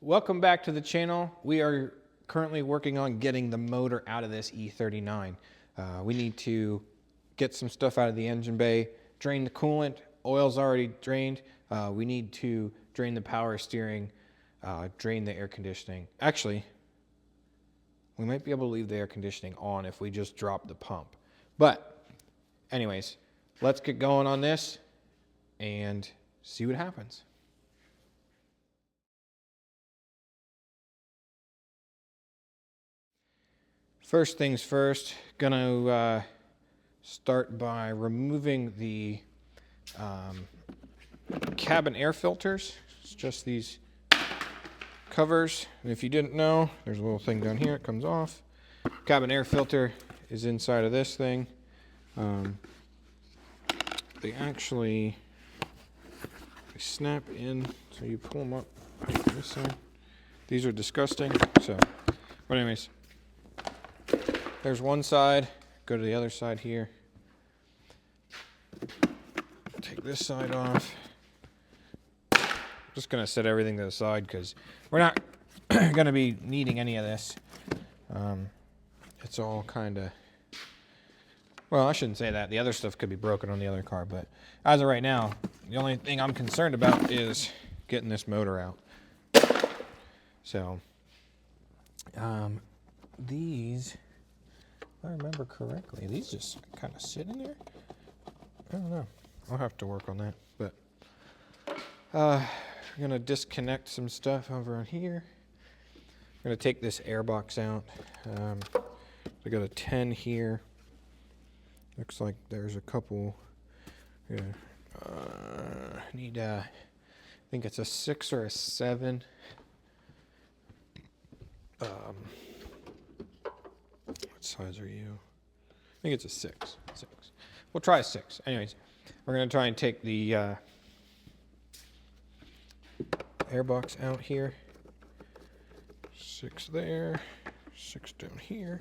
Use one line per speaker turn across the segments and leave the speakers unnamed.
Welcome back to the channel. We are currently working on getting the motor out of this E39. We need to get some stuff out of the engine bay, drain the coolant. Oil's already drained. We need to drain the power steering, drain the air conditioning. Actually, we might be able to leave the air conditioning on if we just drop the pump. But anyways, let's get going on this and see what happens. First things first, gonna start by removing the cabin air filters. It's just these covers. And if you didn't know, there's a little thing down here, it comes off. Cabin air filter is inside of this thing. They actually snap in, so you pull them up like this side. These are disgusting, so, but anyways. There's one side, go to the other side here. Take this side off. Just gonna set everything to the side because we're not gonna be needing any of this. It's all kinda, well, I shouldn't say that. The other stuff could be broken on the other car, but as of right now, the only thing I'm concerned about is getting this motor out. So, these, if I remember correctly, these just kind of sit in there. I don't know. I'll have to work on that. But we're gonna disconnect some stuff over on here. I'm gonna take this air box out. I got a 10 here. Looks like there's a couple. Need I think it's a 6 or a 7. What size are you? I think it's a 6. We'll try a 6. Anyways, we're going to try and take the air box out here. 6 there. 6 down here.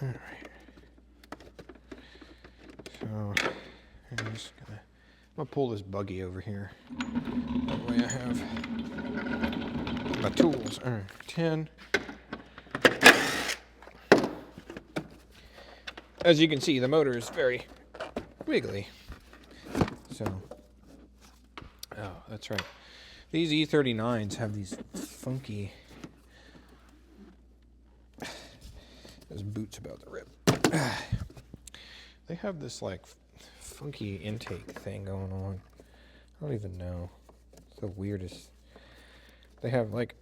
All right. So I'm just going to pull this buggy over here. That way I have my tools. All right, 10. As you can see, the motor is very wiggly. So, oh, that's right. These E39s have these funky, those boots about to rip. They have this like funky intake thing going on. I don't even know. It's the weirdest. They have like,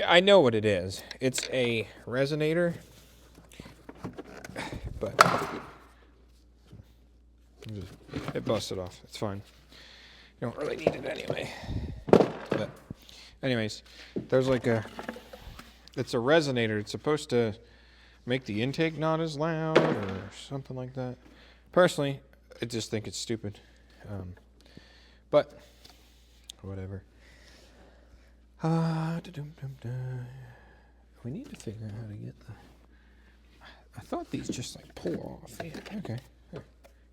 I know what it is. It's a resonator, but it busted off. It's fine. You don't really need it anyway. But anyways, there's like it's a resonator. It's supposed to make the intake not as loud or something like that. Personally, I just think it's stupid. But whatever. We need to figure out how to get the. I thought these just like pull off. Yeah, okay. Here.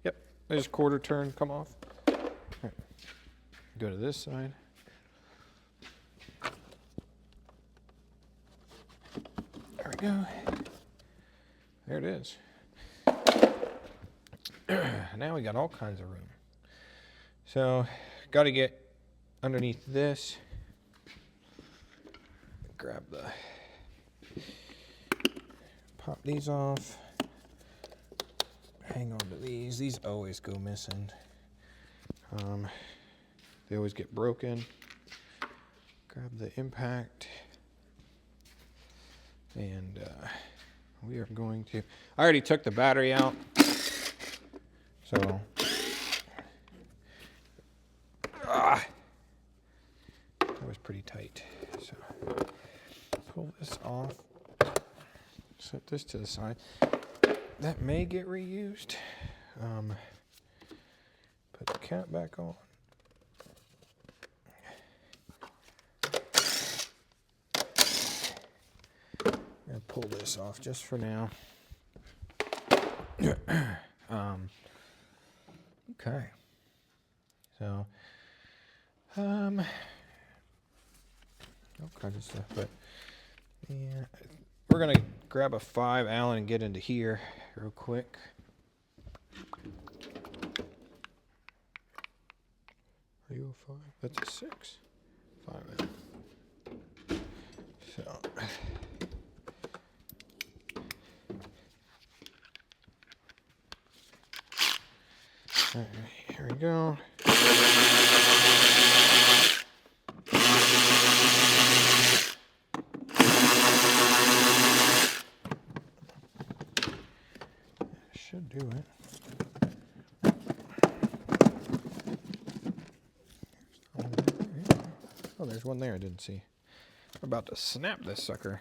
Yep. They just quarter turn, come off. Right. Go to this side. There we go. There it is. Now we got all kinds of room. So, got to get underneath this. Grab the, pop these off. Hang on to these. These always go missing. They always get broken. Grab the impact. And we are going to, I already took the battery out. So, that was pretty tight. So, pull this off. Set this to the side. That may get reused. Put the cap back on. I'm gonna pull this off just for now. Okay. So, all kinds of stuff, but yeah, we're gonna grab a 5 Allen and get into here real quick. Are you a 5? That's a 6. 5 Allen. So. All right, here we go. Should do it. Oh, there's one there I didn't see. I'm about to snap this sucker.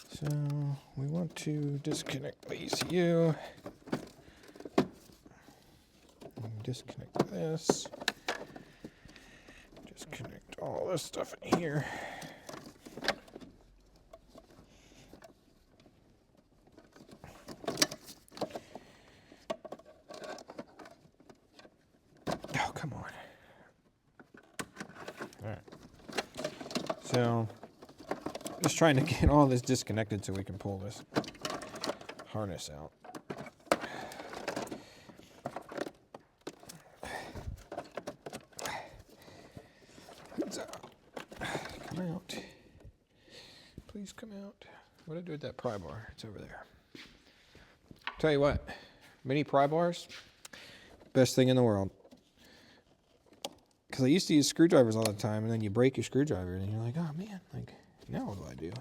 So we want to disconnect the ECU. Disconnect this. Disconnect all this stuff in here. Oh, come on. All right. So, just trying to get all this disconnected so we can pull this harness out. Come out. Please come out. What did I do with that pry bar? It's over there. Tell you what, mini pry bars, best thing in the world. Because I used to use screwdrivers all the time, and then you break your screwdriver, and you're like, oh man, like, now what do I do?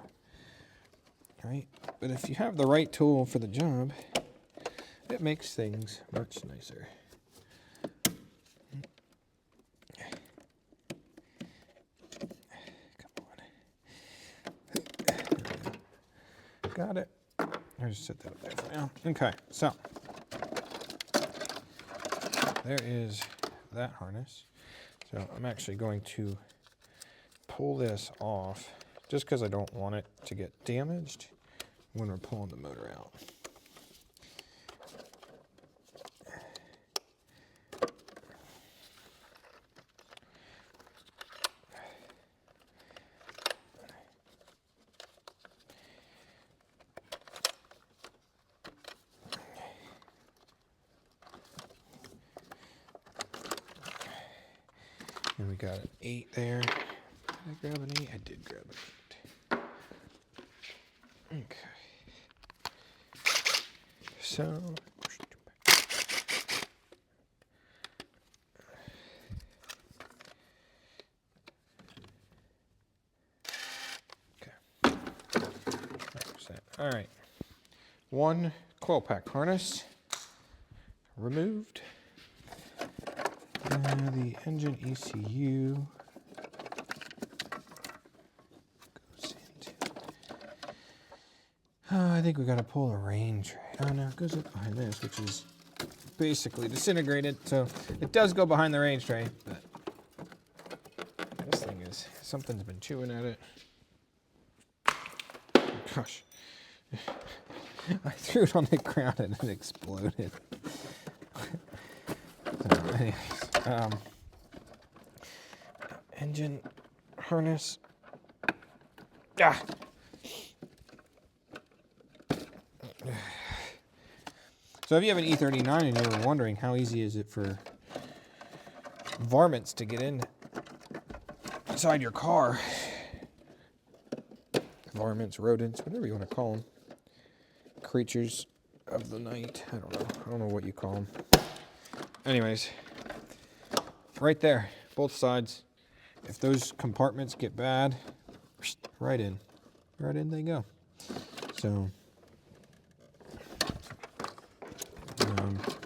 Right? But if you have the right tool for the job, it makes things much nicer. Got it. I'll just set that up there for now. Okay, so there is that harness. So I'm actually going to pull this off just because I don't want it to get damaged when we're pulling the motor out. And we got an 8 there. Did I grab an 8? I did grab an 8. Okay. So, okay. All right. One coil pack harness removed. The engine ECU goes into. I think we got to pull the range tray. Oh no, it goes up behind this, which is basically disintegrated. So it does go behind the range tray, but this thing is, something's been chewing at it. Gosh. I threw it on the ground and it exploded. So anyways, engine harness. Ah. So if you have an e39 and you were wondering how easy is it for varmints to get inside your car, varmints, rodents, whatever you want to call them, creatures of the night, I don't know what you call them. Anyways, right there, both sides. If those compartments get bad, right in they go. So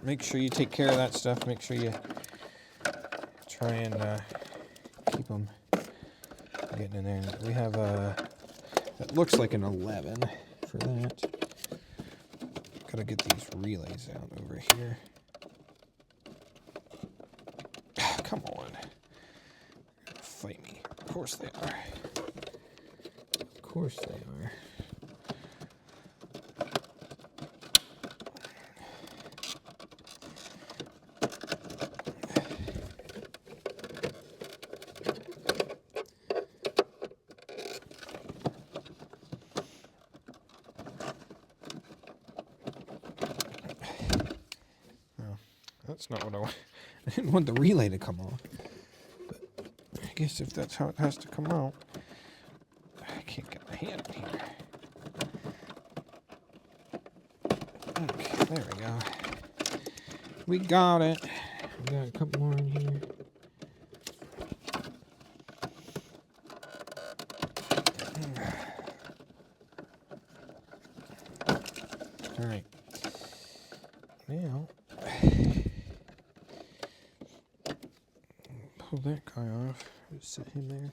make sure you take care of that stuff. Make sure you try and keep them getting in there. We have that looks like an 11 for that. Gotta get these relays out over here. Come on. Fight me. course they are. Of course they are. That's not what I want. I didn't want the relay to come off. But I guess if that's how it has to come out. I can't get my hand in here. Okay, there we go. We got it. We got a couple more in here. Alright. Now, pull that guy off. Just sit him there.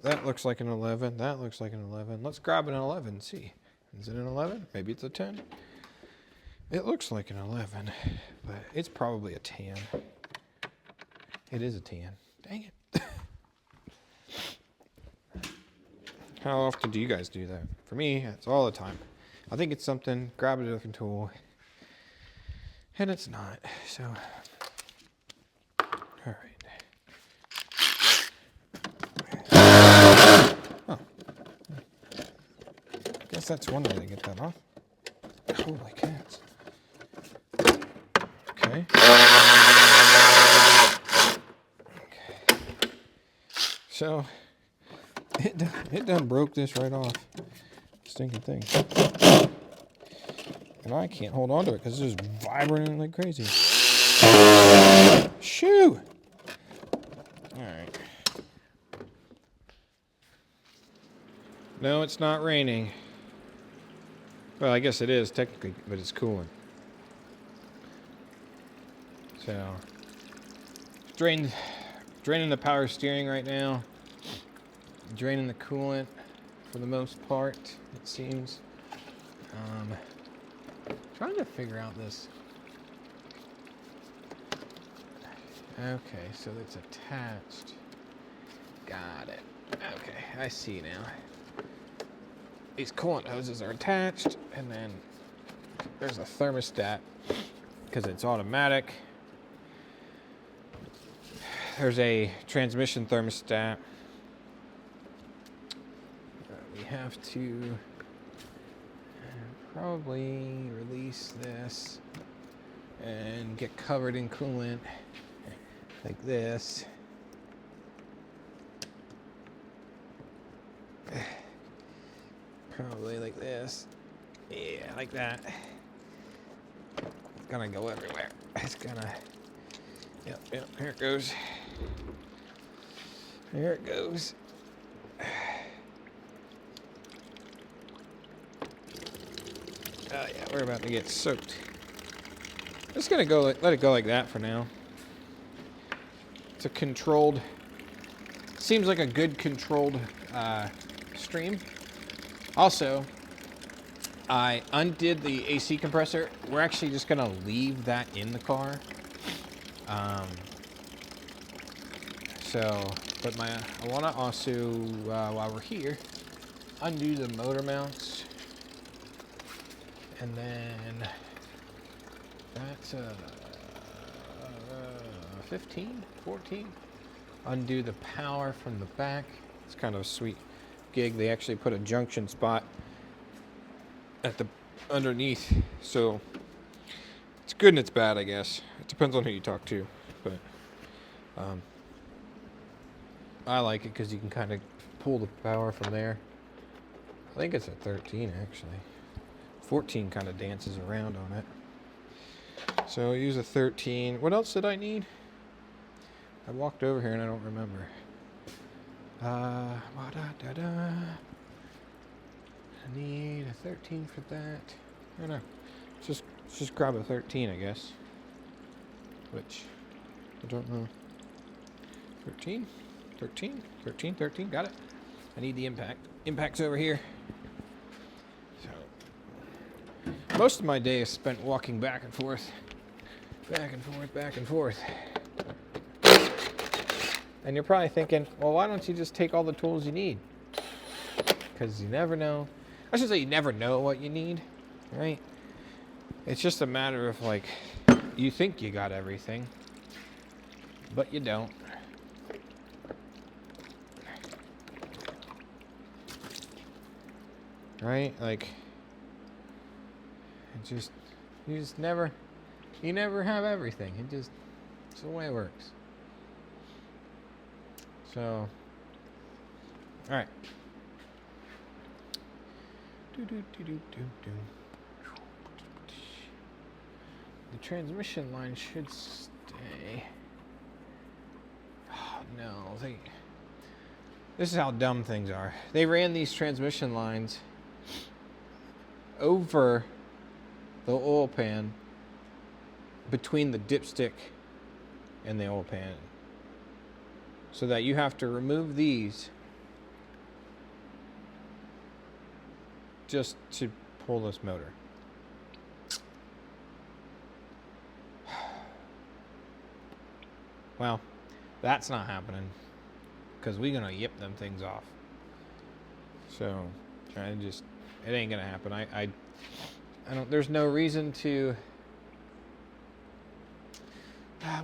That looks like an 11. That looks like an 11. Let's grab an 11 and see. Is it an 11? Maybe it's a 10. It looks like an 11, but it's probably a 10. It is a 10. Dang it. How often do you guys do that? For me, it's all the time. I think it's something, grab a different tool, and it's not. So, all right. Oh. Guess that's one way to get that off. Holy cats. Okay. Okay. So, it done broke this right off. Stinking thing. And I can't hold on to it because it's just vibrating like crazy. Shoo! Alright. No, it's not raining. Well, I guess it is technically, but it's cooling. So, draining the power steering right now. Draining the coolant for the most part, it seems. Trying to figure out this. Okay, so it's attached. Got it. Okay, I see now. These coolant hoses are attached, and then there's a thermostat because it's automatic. There's a transmission thermostat. We have to probably release this and get covered in coolant like this. Probably like this. Yeah, like that. It's gonna go everywhere. It's gonna... Yep, here it goes. Here it goes. Oh yeah, we're about to get soaked. Just gonna go, let it go like that for now. It's a controlled, seems like a good controlled stream. Also, I undid the AC compressor. We're actually just gonna leave that in the car. But I wanna also, while we're here, undo the motor mounts. And then that's 15, 14. Undo the power from the back. It's kind of a sweet gig. They actually put a junction spot at the underneath. So it's good and it's bad, I guess. It depends on who you talk to. But I like it because you can kind of pull the power from there. I think it's a 13 actually. 14 kind of dances around on it. So use a 13. What else did I need? I walked over here and I don't remember. I need a 13 for that. I don't know. Let's just grab a 13, I guess. Which, I don't know. 13? 13? 13? 13? Got it. I need the impact. Impact's over here. Most of my day is spent walking back and forth, back and forth, back and forth. And you're probably thinking, well, why don't you just take all the tools you need? Because you never know. I should say you never know what you need, right? It's just a matter of like, you think you got everything, but you don't. Right? Like, you never have everything. It's the way it works. So, all right. The transmission line should stay. Oh, no, this is how dumb things are. They ran these transmission lines over the oil pan between the dipstick and the oil pan, so that you have to remove these just to pull this motor. Well, that's not happening because we're gonna yip them things off. So it ain't gonna happen. I don't. There's no reason to.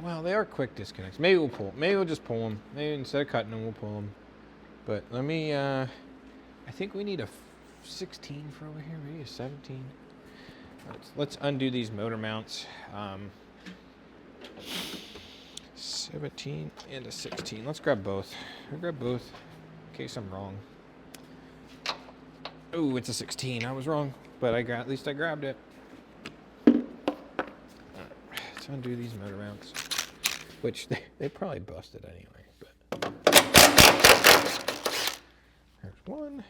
Well, they are quick disconnects. Maybe we'll just pull them. Maybe instead of cutting them, we'll pull them. But let me. I think we need a 16 for over here. Maybe a 17. Let's undo these motor mounts. 17 and a 16. Let's grab both. I'll grab both in case I'm wrong. Oh, it's a 16. I was wrong, but at least I grabbed it. Let's undo these motor mounts, which they probably busted anyway. But there's one,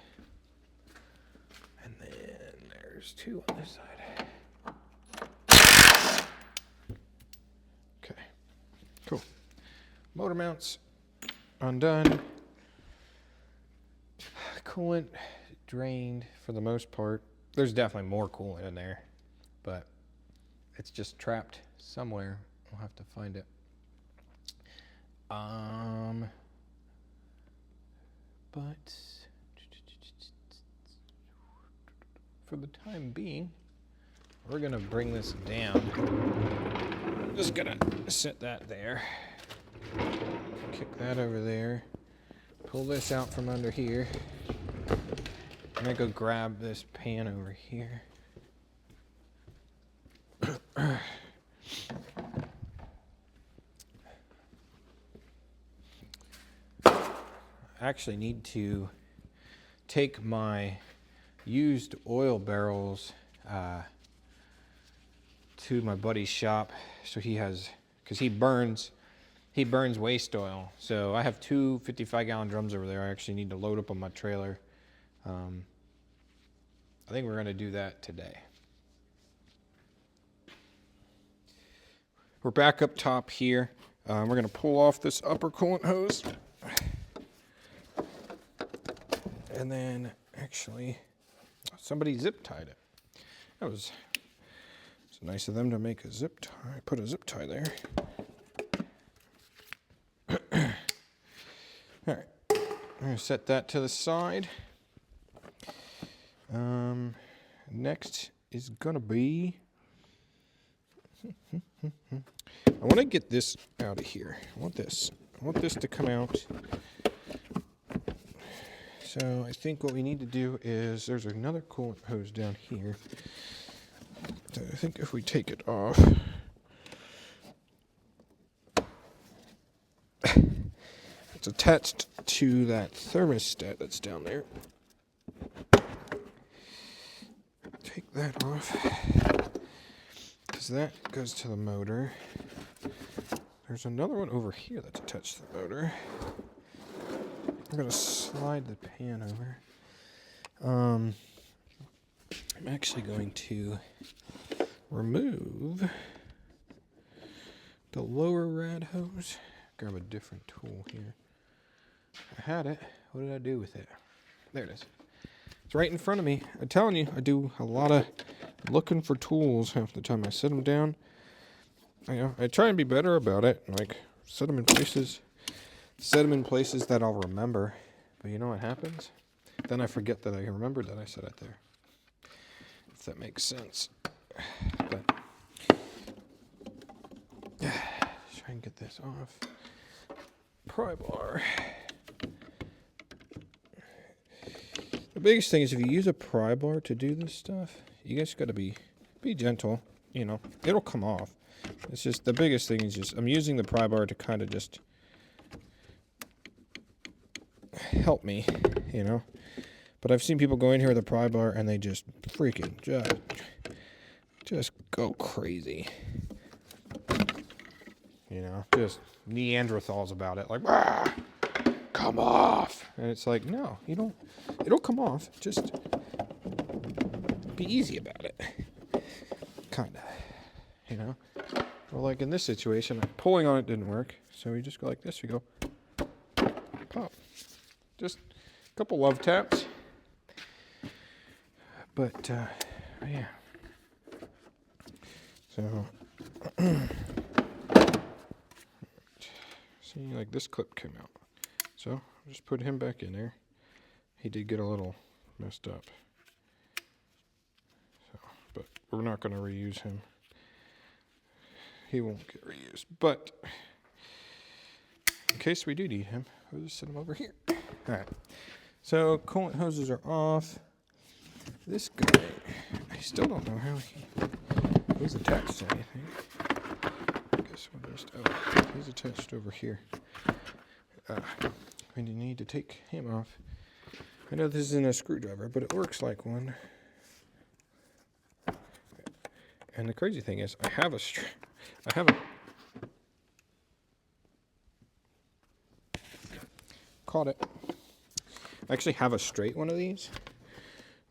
and then there's two on this side. Okay, cool. Motor mounts undone. Coolant drained for the most part. There's definitely more coolant in there, but it's just trapped somewhere. We'll have to find it. But for the time being, we're gonna bring this down. Just gonna set that there. Kick that over there. Pull this out from under here. I'm gonna go grab this pan over here. I actually need to take my used oil barrels to my buddy's shop, so because he burns waste oil. So I have two 55-gallon drums over there. I actually need to load up on my trailer. I think we're going to do that today. We're back up top here. We're going to pull off this upper coolant hose. And then, actually, somebody zip tied it. It's nice of them to make a zip tie, put a zip tie there. All right, I'm going to set that to the side. Next is going to be, I want to get this out of here. I want this to come out. So I think what we need to do is, there's another coolant hose down here. So I think if we take it off, it's attached to that thermostat that's down there. Take that off, because that goes to the motor. There's another one over here that's attached to the motor. I'm going to slide the pan over. I'm actually going to remove the lower rad hose. Grab a different tool here. I had it. What did I do with it? There it is. It's right in front of me. I'm telling you, I do a lot of looking for tools half the time. I set them down. I try and be better about it. Like, set them in places Set them in places that I'll remember. But you know what happens? Then I forget that I remembered that I set it there. If that makes sense. But try and get this off. Pry bar. The biggest thing is if you use a pry bar to do this stuff, you guys got to be gentle. You know, it'll come off. It's just the biggest thing is just I'm using the pry bar to kind of just help me, you know. But I've seen people go in here with a pry bar and they just freaking just go crazy. You know, just Neanderthals about it, like, ah, come off. And it's like, no, you don't. It'll come off. Just be easy about it. Kind of, you know. Well, like in this situation, pulling on it didn't work. So we just go like this. We go pop. Just a couple love taps. But, yeah. So, see, like this clip came out. So, I'll just put him back in there. He did get a little messed up. So, but we're not going to reuse him. He won't get reused. But, in case we do need him, we'll just set him over here. Alright. So, coolant hoses are off. This guy, I still don't know how he's attached to anything. I guess we'll just, he's attached over here. And you need to take him off. I know this isn't a screwdriver, but it works like one. And the crazy thing is, I have a caught it. I actually have a straight one of these,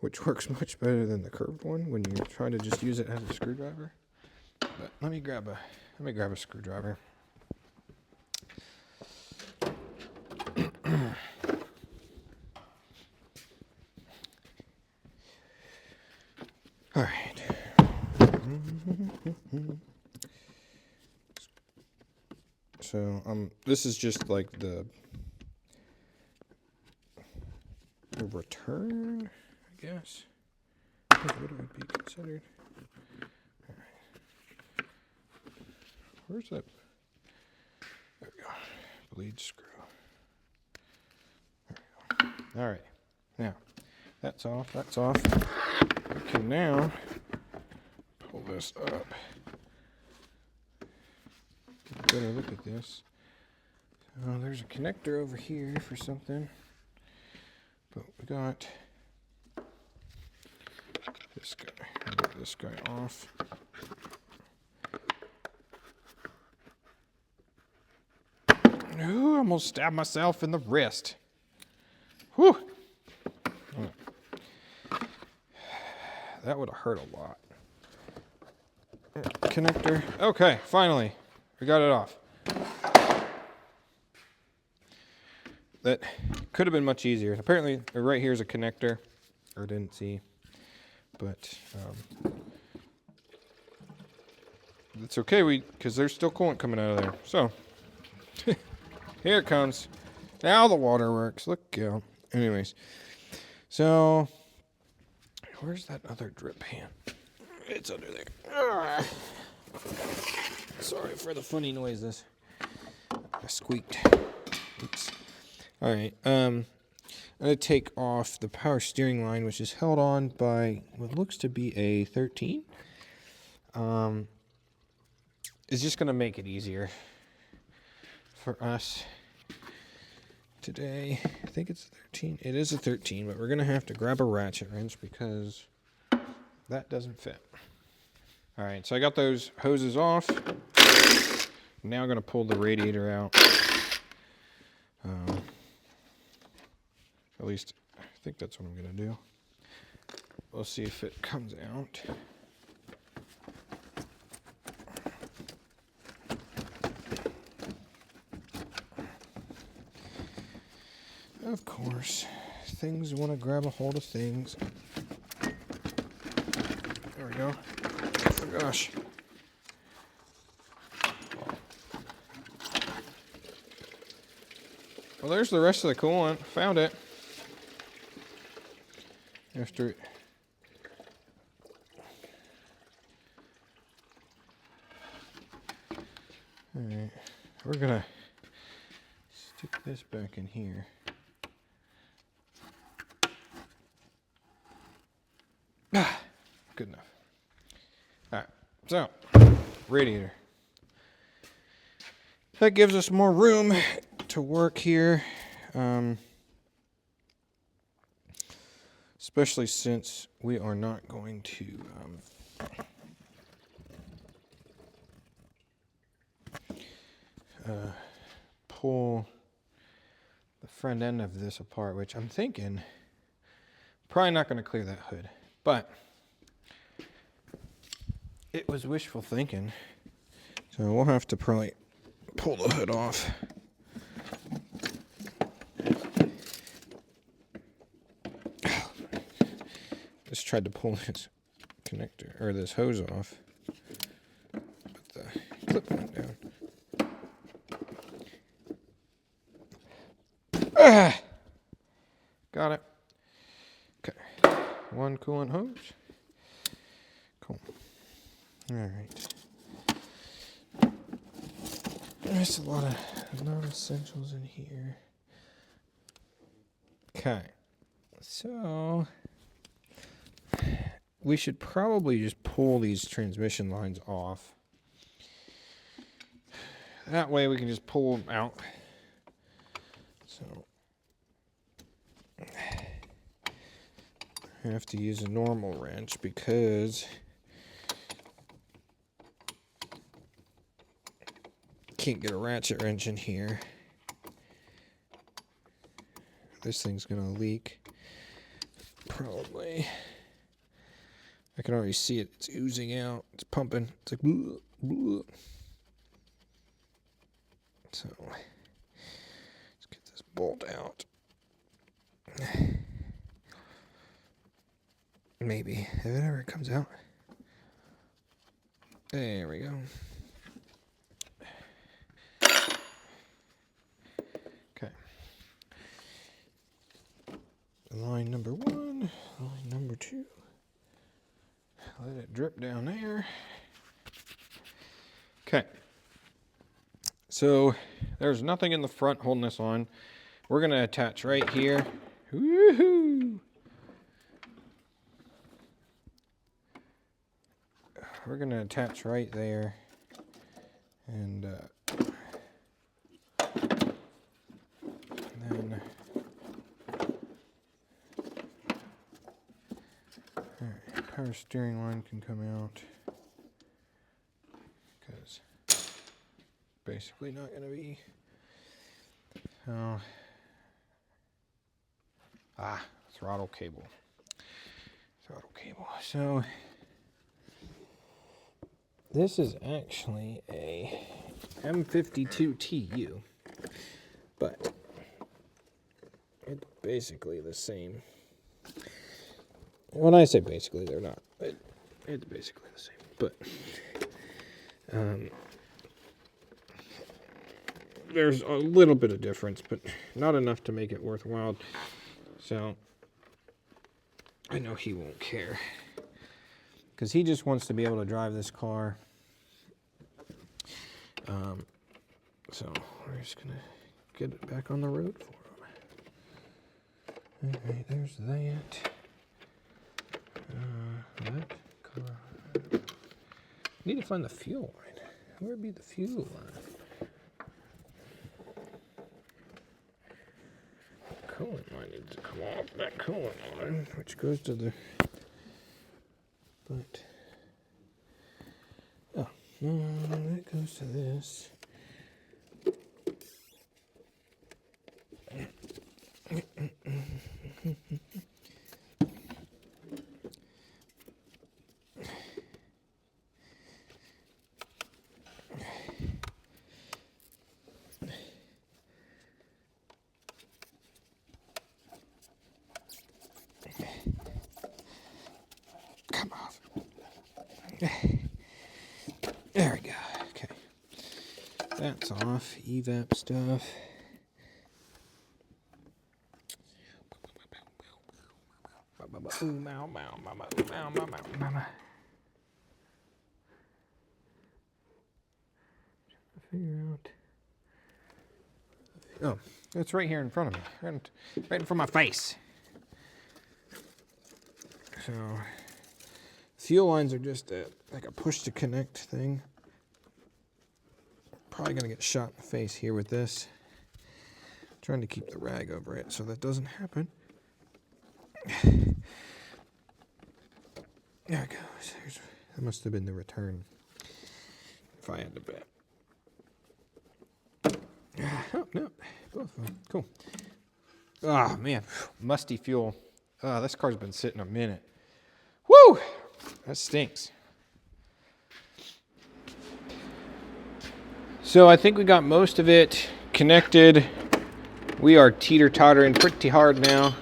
which works much better than the curved one when you're trying to just use it as a screwdriver. But let me grab a screwdriver. All right. So this is just like the return, I guess. What would it be considered? All right. Where's that? There we go. Bleed screw. There we go. All right. Now, that's off. That's off. We can now pull this up. Get a better look at this. So there's a connector over here for something. But we got this guy. I'll get this guy off. Ooh, I almost stabbed myself in the wrist. Whew. That would have hurt a lot. Connector. Okay, finally. We got it off. That could have been much easier. Apparently, right here is a connector. Or didn't see. But, it's okay, because there's still coolant coming out of there. So, here it comes. Now the water works. Look out. Anyways. So, where's that other drip pan? It's under there. Sorry for the funny noises. I squeaked. Oops. Alright, I'm going to take off the power steering line, which is held on by what looks to be a 13. It's just going to make it easier for us today. I think it's a 13. It is a 13, but we're going to have to grab a ratchet wrench because that doesn't fit. Alright, so I got those hoses off. Now I'm going to pull the radiator out. At least, I think that's what I'm going to do. We'll see if it comes out. Of course, things want to grab a hold of things. There we go. Oh gosh. Well, there's the rest of the coolant. Found it. After Alright, we're gonna stick this back in here. Good enough. Alright, so, radiator. That gives us more room to work here. Especially since we are not going to pull the front end of this apart, which I'm thinking probably not going to clear that hood, but it was wishful thinking, so we'll have to probably pull the hood off. Just tried to pull this connector or this hose off, but the clip went down. Got it. Okay, one coolant hose. Cool. All right. There's a lot of non-essentials in here. Okay, so we should probably just pull these transmission lines off. That way we can just pull them out. So I have to use a normal wrench because can't get a ratchet wrench in here. This thing's gonna leak. Probably. I can already see it. It's oozing out. It's pumping. It's like bleh, bleh. So let's get this bolt out. Maybe if it ever comes out. There we go. Okay. Line number 1, line number 2. Let it drip down there. Okay. So there's nothing in the front holding this on. We're going to attach right here. Woohoo! We're going to attach right there. And then alright, power steering line can come out because basically not going to be throttle cable. So this is actually a M52 TU, but it's basically the same. When I say basically, they're not. It's basically the same, but there's a little bit of difference, but not enough to make it worthwhile. So I know he won't care because he just wants to be able to drive this car. So we're just gonna get it back on the road for him. Alright, there's that. Need to find the fuel line. Where'd be the fuel line? Coolant line needs to come off that coolant line, which goes to the. But oh no, that goes to this. Come off. There we go. Okay. That's off. Evap stuff. Figure out. Oh, it's right here in front of me, right in front of my face. So, fuel lines are just like a push to connect thing. Probably gonna get shot in the face here with this. Trying to keep the rag over it so that doesn't happen. There it goes. That must have been the return, if I had to bet. Oh, no, both of them. Cool. Oh, man, musty fuel. This car's been sitting a minute. Woo! That stinks. So I think we got most of it connected. We are teeter-tottering pretty hard now.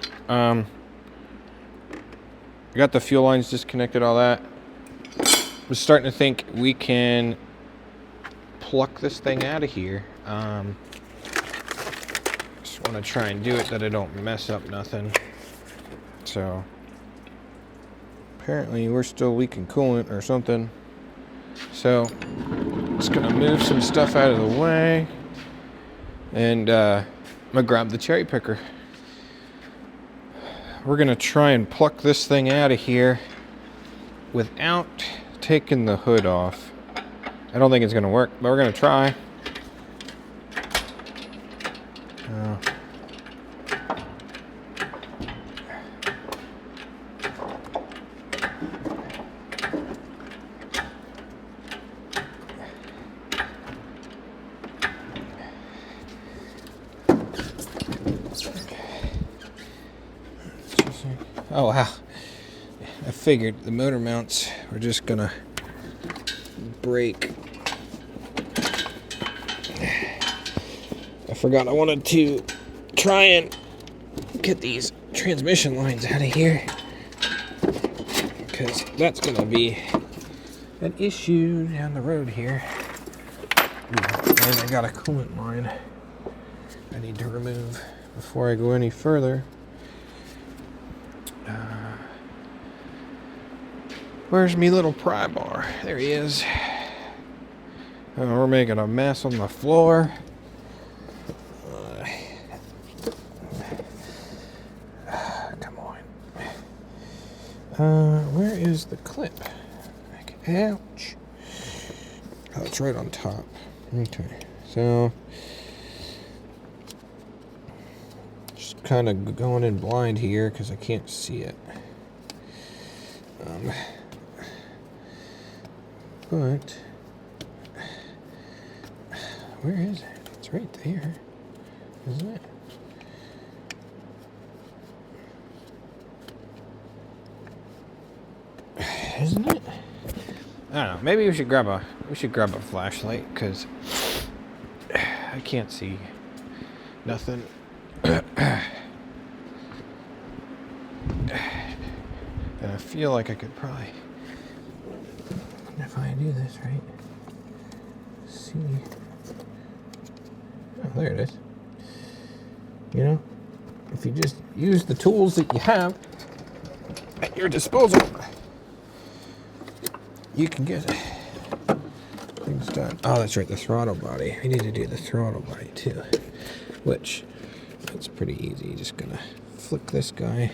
We got the fuel lines disconnected, all that. I'm starting to think we can pluck this thing out of here. Just want to try and do it that I don't mess up nothing. So apparently we're still leaking coolant or something. So just gonna move some stuff out of the way, and I'm gonna grab the cherry picker. We're gonna try and pluck this thing out of here without taking the hood off. I don't think it's gonna work, but we're gonna try. Oh wow, I figured the motor mounts were just gonna break. I forgot I wanted to try and get these transmission lines out of here, because that's gonna be an issue down the road here. And I got a coolant line I need to remove before I go any further. Where's me little pry bar? There he is. We're making a mess on the floor. Come on. Where is the clip? Ouch. Oh, it's right on top. Okay. So, just kind of going in blind here because I can't see it. But where is it? It's right there, isn't it? Isn't it? I don't know. Maybe we should grab a flashlight, because I can't see nothing. And I feel like I could probably, if I do this right, see. Oh, there it is. You know, if you just use the tools that you have at your disposal, you can get things done. Oh, that's right, the throttle body. I need to do the throttle body too, which that's pretty easy. Just gonna flick this guy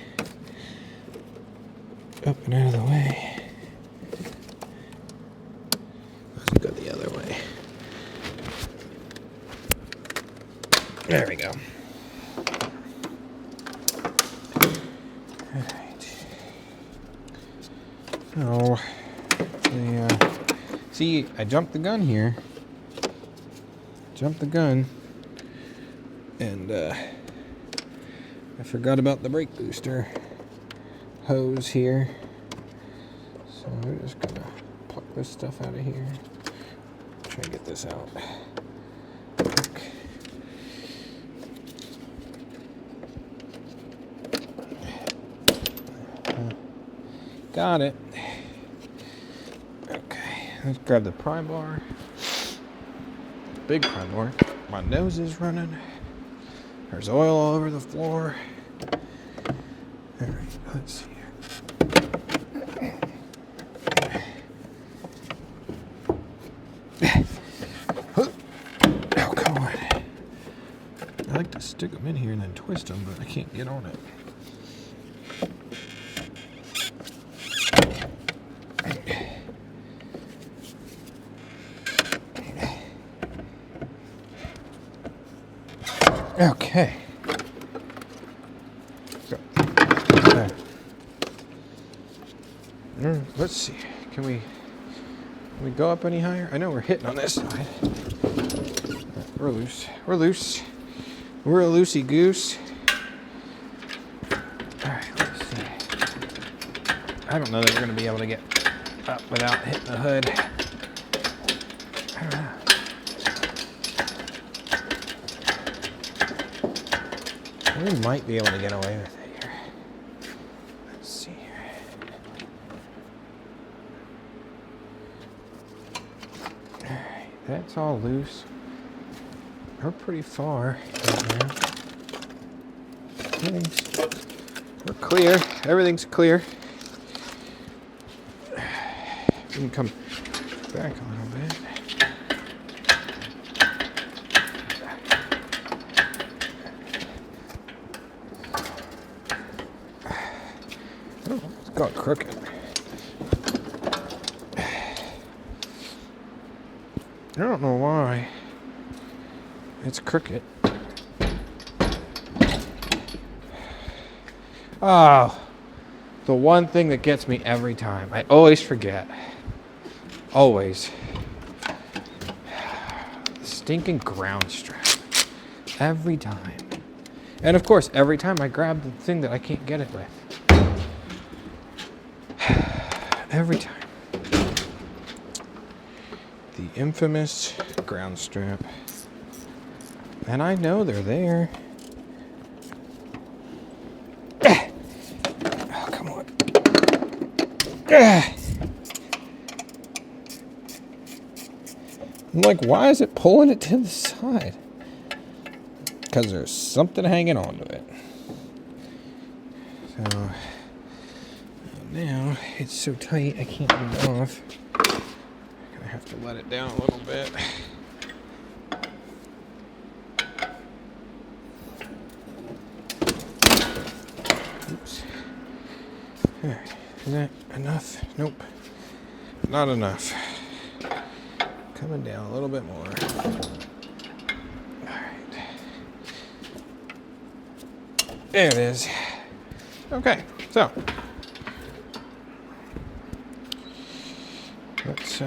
up and out of the way. Let's go the other way. There we go. All right. So, see, I jumped the gun here. Jumped the gun. And, I forgot about the brake booster hose here. So we're just gonna pluck this stuff out of here. Try to get this out. Okay. Got it. Okay, let's grab the pry bar. Big pry bar. My nose is running. There's oil all over the floor. All right, let's see here. stick them in here and then twist them, but I can't get on it. Okay. So, let's see. Can we go up any higher? I know we're hitting on this side. We're loose. We're loose. We're a loosey goose. All right, let's see. I don't know that we're going to be able to get up without hitting the hood. I don't know. We might be able to get away with it here. Let's see here. All right, that's all loose. We're pretty far right now. We're clear. Everything's clear. We can come back a little bit. Oh, it's got crooked. I don't know why it's crooked. Oh, the one thing that gets me every time. I always forget. Always. Stinking ground strap. Every time. And of course, every time I grab the thing that I can't get it with. Every time. The infamous ground strap. And I know they're there. Oh, come on. I'm like, why is it pulling it to the side? Because there's something hanging onto it. So now it's so tight I can't get it off. I'm gonna have to let it down a little bit. Oops. All right. Is that enough? Nope. Not enough. Coming down a little bit more. All right. There it is. Okay, so let's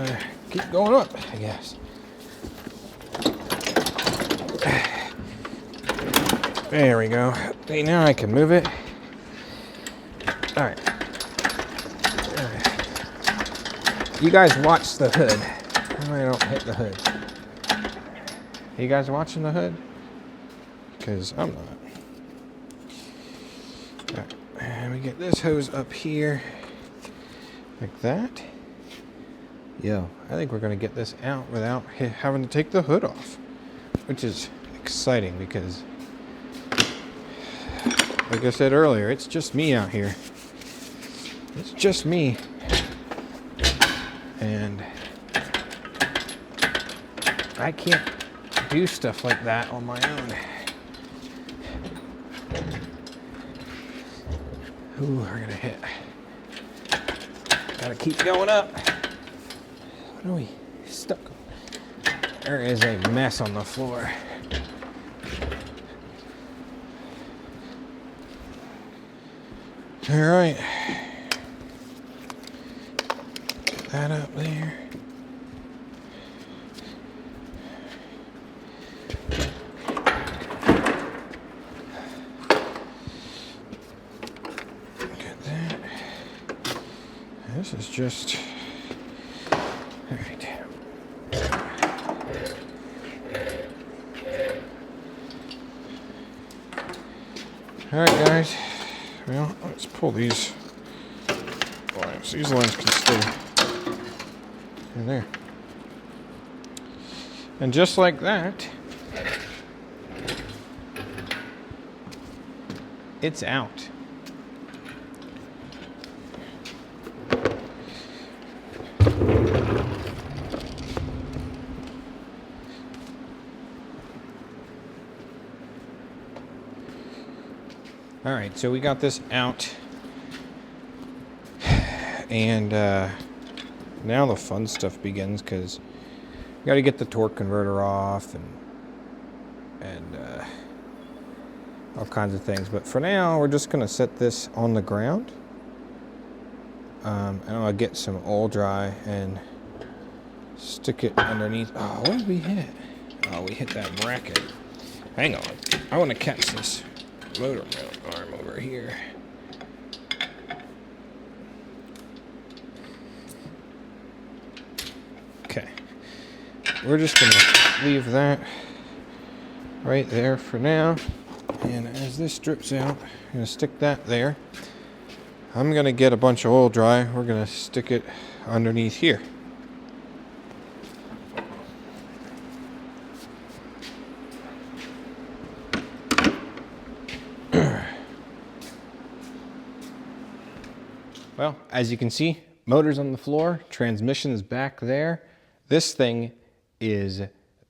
keep going up, I guess. There we go. Okay, now I can move it. All right. You guys watch the hood. I don't hit the hood. You guys watching the hood? Because I'm not. Right. And we get this hose up here. Like that. Yo, I think we're going to get this out without having to take the hood off. Which is exciting because, like I said earlier, it's just me out here. It's just me. And I can't do stuff like that on my own. Ooh, we're gonna hit. Gotta keep going up. What are we stuck on? There is a mess on the floor. All right. Get that up there. This is just, all right. All right, guys. Well, let's pull these lines. These lines can stay in there. And just like that, it's out. All right, so we got this out, and now the fun stuff begins, because you got to get the torque converter off and all kinds of things. But for now, we're just going to set this on the ground. And I'll get some oil dry and stick it underneath. Oh, what did we hit? Oh, we hit that bracket. Hang on. I want to catch this motor mount arm over here. Okay. We're just going to leave that right there for now. And as this drips out, I'm going to stick that there. I'm going to get a bunch of oil dry. We're going to stick it underneath here. Well, as you can see, motor's on the floor, transmission's back there. This thing is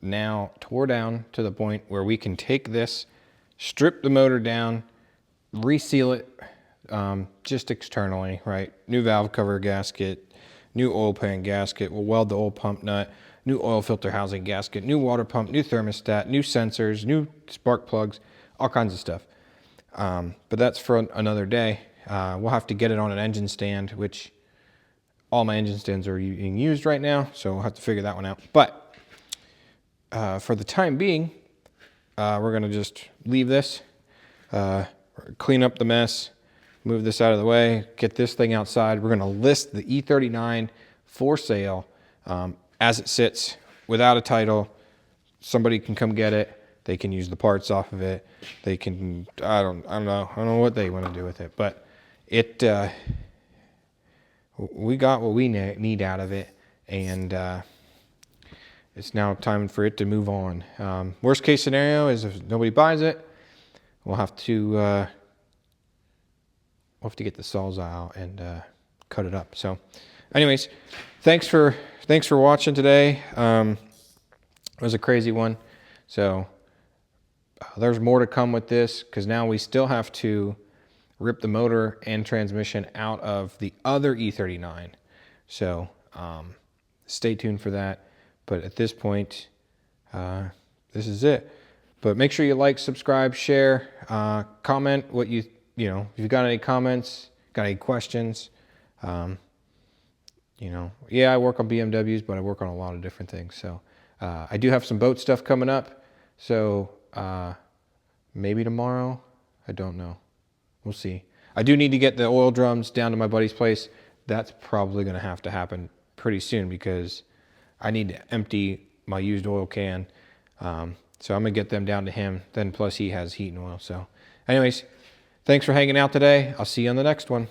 now tore down to the point where we can take this, strip the motor down, reseal it just externally, right? New valve cover gasket, new oil pan gasket. We'll weld the oil pump nut, new oil filter housing gasket, new water pump, new thermostat, new sensors, new spark plugs, all kinds of stuff. But that's for another day. We'll have to get it on an engine stand, which all my engine stands are being used right now, so we'll have to figure that one out. But for the time being, we're going to just leave this, clean up the mess, move this out of the way, get this thing outside. We're going to list the e39 for sale as it sits without a title. Somebody can come get it. They can use the parts off of it. They can, I don't know what they want to do with it, but it, we got what we need out of it, and it's now time for it to move on. Worst case scenario is if nobody buys it, we'll have to get the sawzall out and cut it up. So, anyways, thanks for watching today. It was a crazy one. So there's more to come with this, because now we still have to rip the motor and transmission out of the other e39. So stay tuned for that. But at this point, this is it. But make sure you like, subscribe, share, comment what you know, if you've got any comments, got any questions. You know, yeah, I work on BMWs, but I work on a lot of different things. So I do have some boat stuff coming up. So maybe tomorrow, I don't know. We'll see. I do need to get the oil drums down to my buddy's place. That's probably going to have to happen pretty soon, because I need to empty my used oil can. So I'm going to get them down to him. Then plus he has heat and oil. So anyways, thanks for hanging out today. I'll see you on the next one.